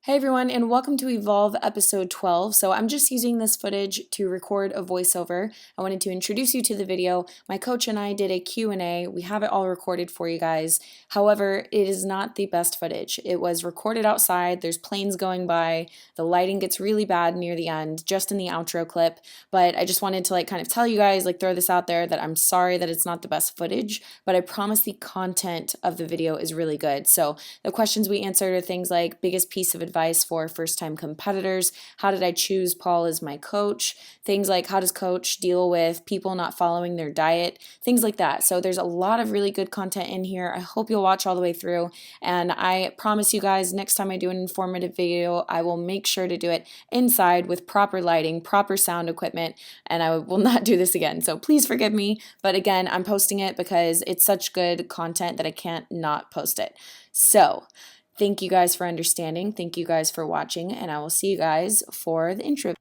Hey everyone, and welcome to Evolve episode 12. So I'm just using this footage to record a voiceover. I wanted to introduce you to the video. My coach and I did a Q&A. We have it all recorded for you guys. However, it is not the best footage. It was recorded outside. There's planes going by. The lighting gets really bad near the end, just in the outro clip. But I just wanted to kind of tell you guys, throw this out there that I'm sorry that it's not the best footage, but I promise the content of the video is really good. So the questions we answered are things like biggest piece of advice for first-time competitors, how did I choose Paul as my coach, things like how does coach deal with people not following their diet, things like that. So there's a lot of really good content in here. I hope you'll watch all the way through, and I promise you guys next time I do an informative video, I will make sure to do it inside with proper lighting, proper sound equipment, and I will not do this again. So please forgive me, but again, I'm posting it because it's such good content that I can't not post it. So thank you guys for understanding. Thank you guys for watching, and I will see you guys for the intro.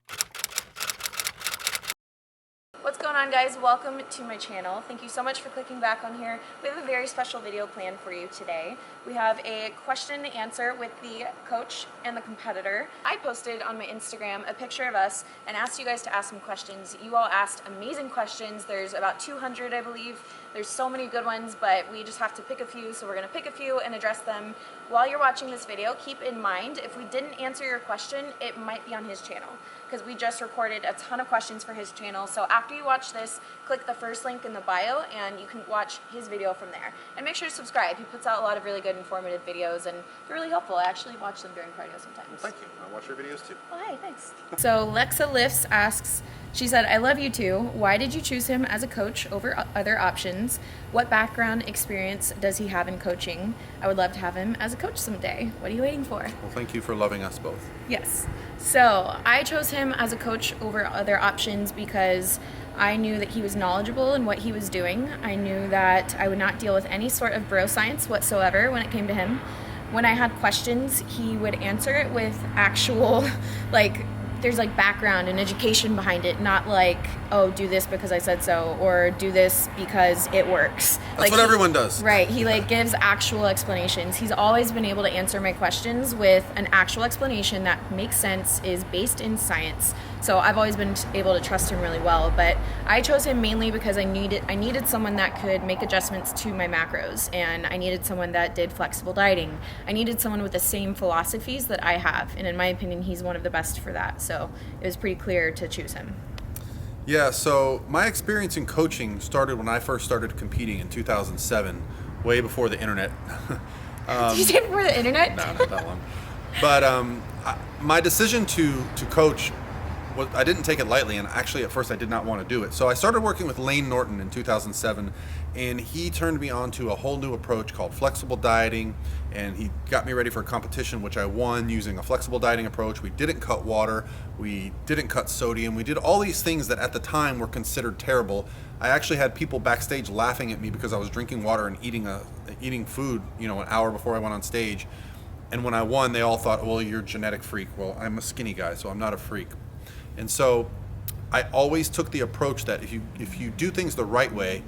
What's going on, guys? Welcome to my channel. Thank you so much for clicking back on here. We have a very special video planned for you today. We have a question and answer with the coach and the competitor. I posted on my Instagram a picture of us and asked you guys to ask some questions. You all asked amazing questions. There's about 200, I believe. There's so many good ones, but we just have to pick a few, so we're gonna pick a few and address them. While you're watching this video, keep in mind, if we didn't answer your question, it might be on his channel, because we just recorded a ton of questions for his channel. So after you watch this, click the first link in the bio and you can watch his video from there. And make sure to subscribe. He puts out a lot of really good informative videos and they're really helpful. I actually watch them during cardio sometimes. Thank you. I watch your videos too. Oh, hey, thanks. So Lexa Lifts asks, she said, I love you too. Why did you choose him as a coach over other options? What background experience does he have in coaching? I would love to have him as a coach someday. What are you waiting for? Well, thank you for loving us both. Yes. So I chose him as a coach over other options because I knew that he was knowledgeable in what he was doing. I knew that I would not deal with any sort of bro science whatsoever when it came to him. When I had questions, he would answer it with actual, there's background and education behind it, not oh, do this because I said so, or do this because it works. That's what everyone does. Right, he gives actual explanations. He's always been able to answer my questions with an actual explanation that makes sense, is based in science. So I've always been able to trust him really well, but I chose him mainly because I needed someone that could make adjustments to my macros, and I needed someone that did flexible dieting. I needed someone with the same philosophies that I have, and in my opinion, he's one of the best for that. So it was pretty clear to choose him. Yeah, so my experience in coaching started when I first started competing in 2007, way before the internet. Did you say before the internet? No, not that long. But my decision to coach, I didn't take it lightly, and actually at first I did not want to do it. So I started working with Lane Norton in 2007, and he turned me on to a whole new approach called flexible dieting, and he got me ready for a competition, which I won using a flexible dieting approach. We didn't cut water, we didn't cut sodium, we did all these things that at the time were considered terrible. I actually had people backstage laughing at me because I was drinking water and eating food, an hour before I went on stage. And when I won, they all thought, well, you're a genetic freak. Well, I'm a skinny guy, so I'm not a freak. And so I always took the approach that if you do things the right way,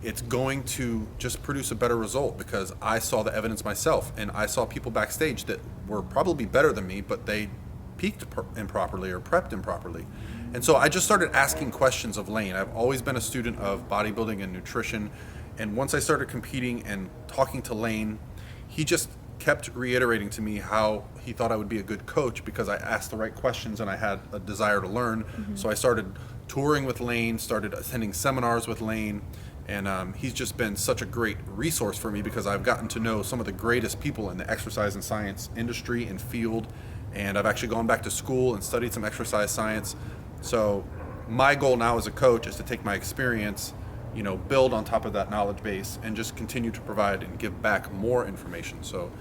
it's going to just produce a better result, because I saw the evidence myself, and I saw people backstage that were probably better than me, but they peaked improperly or prepped improperly. And so I just started asking questions of Lane. I've always been a student of bodybuilding and nutrition, and once I started competing and talking to Lane, he just kept reiterating to me how he thought I would be a good coach because I asked the right questions and I had a desire to learn. Mm-hmm. So I started touring with Lane, started attending seminars with Lane, and he's just been such a great resource for me because I've gotten to know some of the greatest people in the exercise and science industry and field, and I've actually gone back to school and studied some exercise science. So my goal now as a coach is to take my experience, build on top of that knowledge base and just continue to provide and give back more information. So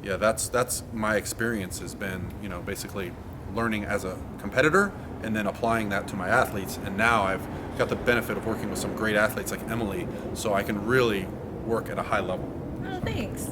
yeah, that's my experience has been, basically learning as a competitor and then applying that to my athletes. And now I've got the benefit of working with some great athletes like Emily, so I can really work at a high level. Oh, thanks.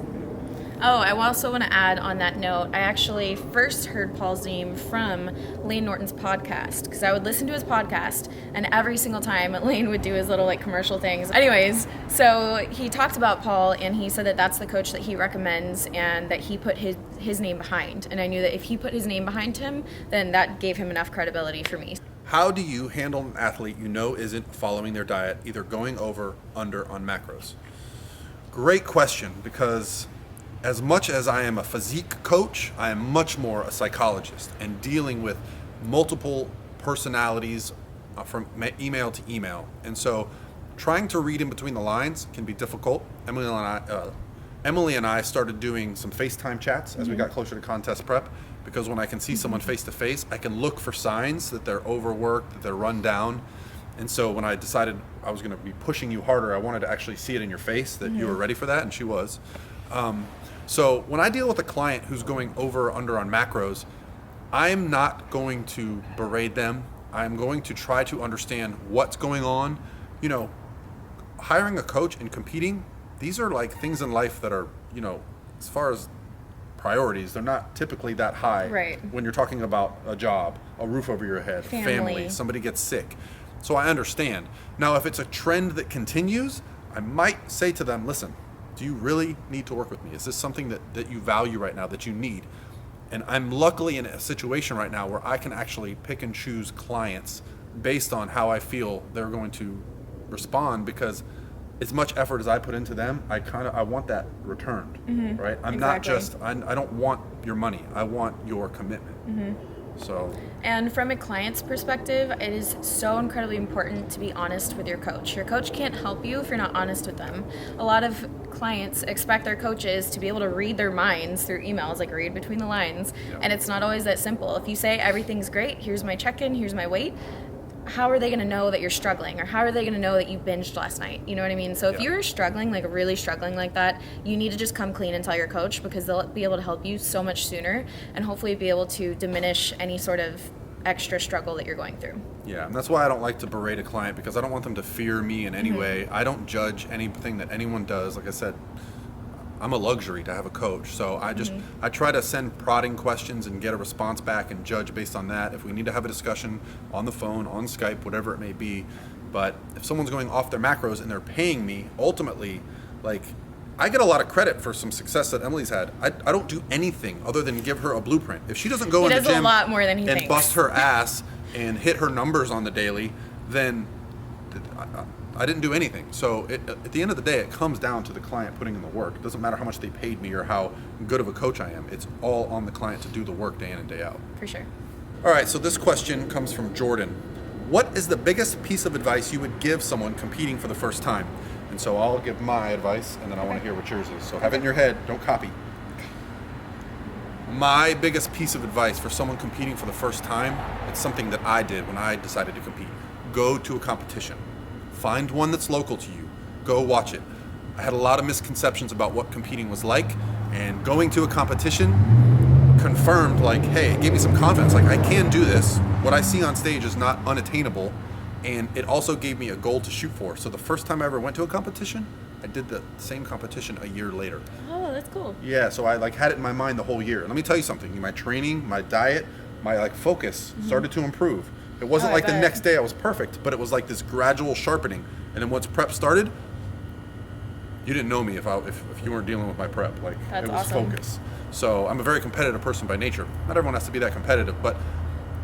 Oh, I also want to add on that note, I actually first heard Paul's name from Lane Norton's podcast, because I would listen to his podcast, and every single time Lane would do his little like commercial things. Anyways, so he talked about Paul, and he said that that's the coach that he recommends, and that he put his name behind. And I knew that if he put his name behind him, then that gave him enough credibility for me. How do you handle an athlete you know isn't following their diet, either going over, under on macros? Great question, because as much as I am a physique coach, I am much more a psychologist and dealing with multiple personalities from email to email. And so trying to read in between the lines can be difficult. Emily and I started doing some FaceTime chats as we got closer to contest prep, because when I can see someone face to face, I can look for signs that they're overworked, that they're run down. And so when I decided I was going to be pushing you harder, I wanted to actually see it in your face that you were ready for that, and she was. So when I deal with a client who's going over or under on macros, I'm not going to berate them. I'm going to try to understand what's going on. You know, hiring a coach and competing, these are like things in life that are, you know, as far as priorities, they're not typically that high. Right. When you're talking about a job, a roof over your head, family, somebody gets sick. So I understand. Now, if it's a trend that continues, I might say to them, listen, do you really need to work with me? Is this something that you value right now, that you need? And I'm luckily in a situation right now where I can actually pick and choose clients based on how I feel they're going to respond, because as much effort as I put into them, I want that returned, right? I'm not just, I don't want your money. I want your commitment. So. And from a client's perspective, it is so incredibly important to be honest with your coach. Your coach can't help you if you're not honest with them. A lot of clients expect their coaches to be able to read their minds through emails, like read between the lines. Yeah. And it's not always that simple. If you say everything's great, here's my check-in, here's my weight, how are they going to know that you're struggling, or how are they going to know that you binged last night? You know what I mean? So if you're struggling, like really struggling like that, you need to just come clean and tell your coach, because they'll be able to help you so much sooner, and hopefully be able to diminish any sort of extra struggle that you're going through. Yeah, and that's why I don't like to berate a client, because I don't want them to fear me in any way. I don't judge anything that anyone does. Like I said, I'm a luxury to have a coach. So I try to send prodding questions and get a response back and judge based on that. If we need to have a discussion on the phone, on Skype, whatever it may be. But if someone's going off their macros and they're paying me, ultimately, like, I get a lot of credit for some success that Emily's had. I don't do anything other than give her a blueprint. If she doesn't go in the gym a lot more than he and thinks. bust her ass and hit her numbers on the daily, then I didn't do anything. So at the end of the day, it comes down to the client putting in the work. It doesn't matter how much they paid me or how good of a coach I am. It's all on the client to do the work day in and day out. For sure. All right, so this question comes from Jordan. What is the biggest piece of advice you would give someone competing for the first time? And so I'll give my advice, and then I want to hear what yours is. So have it in your head, don't copy. My biggest piece of advice for someone competing for the first time, it's something that I did when I decided to compete. Go to a competition. Find one that's local to you. Go watch it. I had a lot of misconceptions about what competing was like, and going to a competition confirmed, like, hey, it gave me some confidence. Like, I can do this. What I see on stage is not unattainable, and it also gave me a goal to shoot for. So the first time I ever went to a competition, I did the same competition a year later. Oh, that's cool. Yeah, so I had it in my mind the whole year. And let me tell you something. My training, my diet, my focus started to improve. It wasn't the next day I was perfect, but it was like this gradual sharpening. And then once prep started, you didn't know me if you weren't dealing with my prep. That's it was awesome. focus. So I'm a very competitive person by nature. Not everyone has to be that competitive, but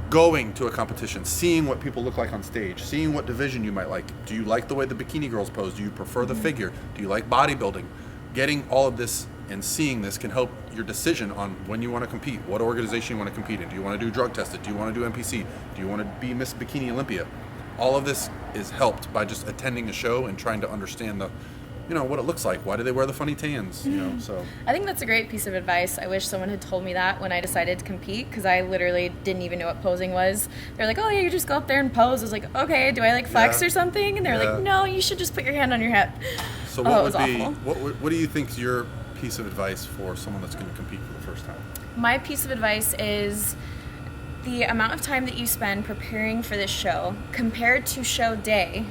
going to a competition, seeing what people look like on stage, seeing what division you might like. Do you like the way the bikini girls pose? Do you prefer the figure? Do you like bodybuilding? Getting all of this and seeing this can help your decision on when you want to compete, what organization you want to compete in. Do you want to do drug tested? Do you want to do NPC? Do you want to be Miss Bikini Olympia? All of this is helped by just attending a show and trying to understand what it looks like. Why do they wear the funny tans? So I think that's a great piece of advice. I wish someone had told me that when I decided to compete, because I literally didn't even know what posing was. They're like, oh yeah, you just go up there and pose. I was like, okay, do I flex or something? And they're like, no, you should just put your hand on your hip. So what do you think is your piece of advice for someone that's going to compete for the first time? My piece of advice is the amount of time that you spend preparing for this show compared to show day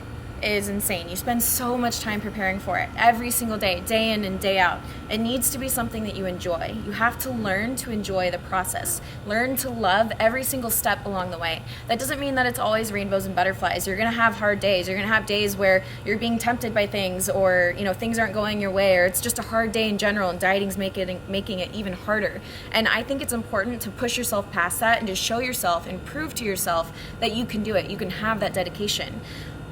is insane. You spend so much time preparing for it every single day, day in and day out. It needs to be something that you enjoy. You have to learn to enjoy the process. Learn to love every single step along the way. That doesn't mean that it's always rainbows and butterflies. You're going to have hard days. You're going to have days where you're being tempted by things, or things aren't going your way, or it's just a hard day in general, and dieting's making it even harder. And I think it's important to push yourself past that and to show yourself and prove to yourself that you can do it. You can have that dedication.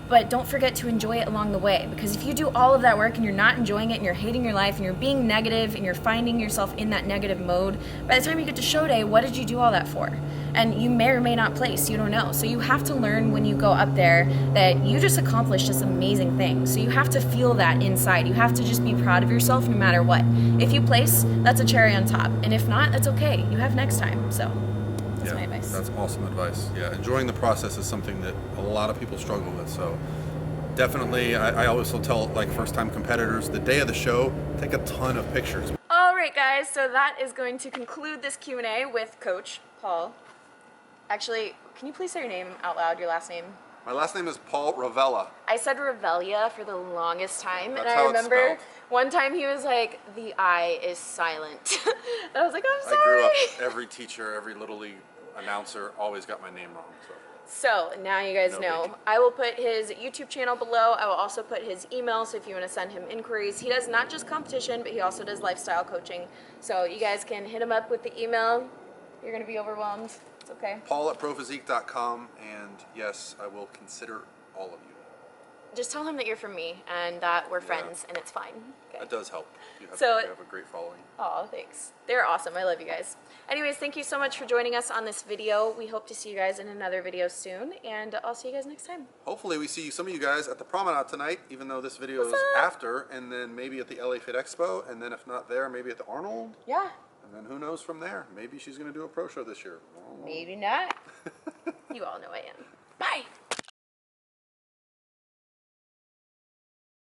But don't forget to enjoy it along the way, because if you do all of that work and you're not enjoying it and you're hating your life and you're being negative and you're finding yourself in that negative mode, by the time you get to show day, what did you do all that for? And you may or may not place, you don't know. So you have to learn when you go up there that you just accomplished this amazing thing. So you have to feel that inside. You have to just be proud of yourself no matter what. If you place, that's a cherry on top. And if not, that's okay. You have next time. So that's my advice. That's awesome advice. Yeah, enjoying the process is something that a lot of people struggle with. So definitely, I always will tell first-time competitors, the day of the show, take a ton of pictures. All right, guys. So that is going to conclude this Q&A with Coach Paul. Actually, can you please say your name out loud, your last name? My last name is Paul Revelia. I said Revelia for the longest time, That's and how I it's remember spelled. one time he was like, the I is silent. And I was like, I'm sorry. I grew up, every teacher, every Little League announcer always got my name wrong. So now you guys No know. biggie. I will put his YouTube channel below. I will also put his email, so if you want to send him inquiries. He does not just competition, but he also does lifestyle coaching. So you guys can hit him up with the email. You're going to be overwhelmed. It's okay. Paul@prophysique.com, and yes, I will consider all of you. Just tell him that you're from me and that we're friends, and it's fine. Okay. That does help. You have a great following. Oh, thanks. They're awesome. I love you guys. Anyways, thank you so much for joining us on this video. We hope to see you guys in another video soon, and I'll see you guys next time. Hopefully we see some of you guys at the Promenade tonight, even though this video is after, and then maybe at the LA Fit Expo, and then if not there, maybe at the Arnold. Yeah. And then who knows from there? Maybe she's going to do a pro show this year. Maybe not. You all know I am. Bye.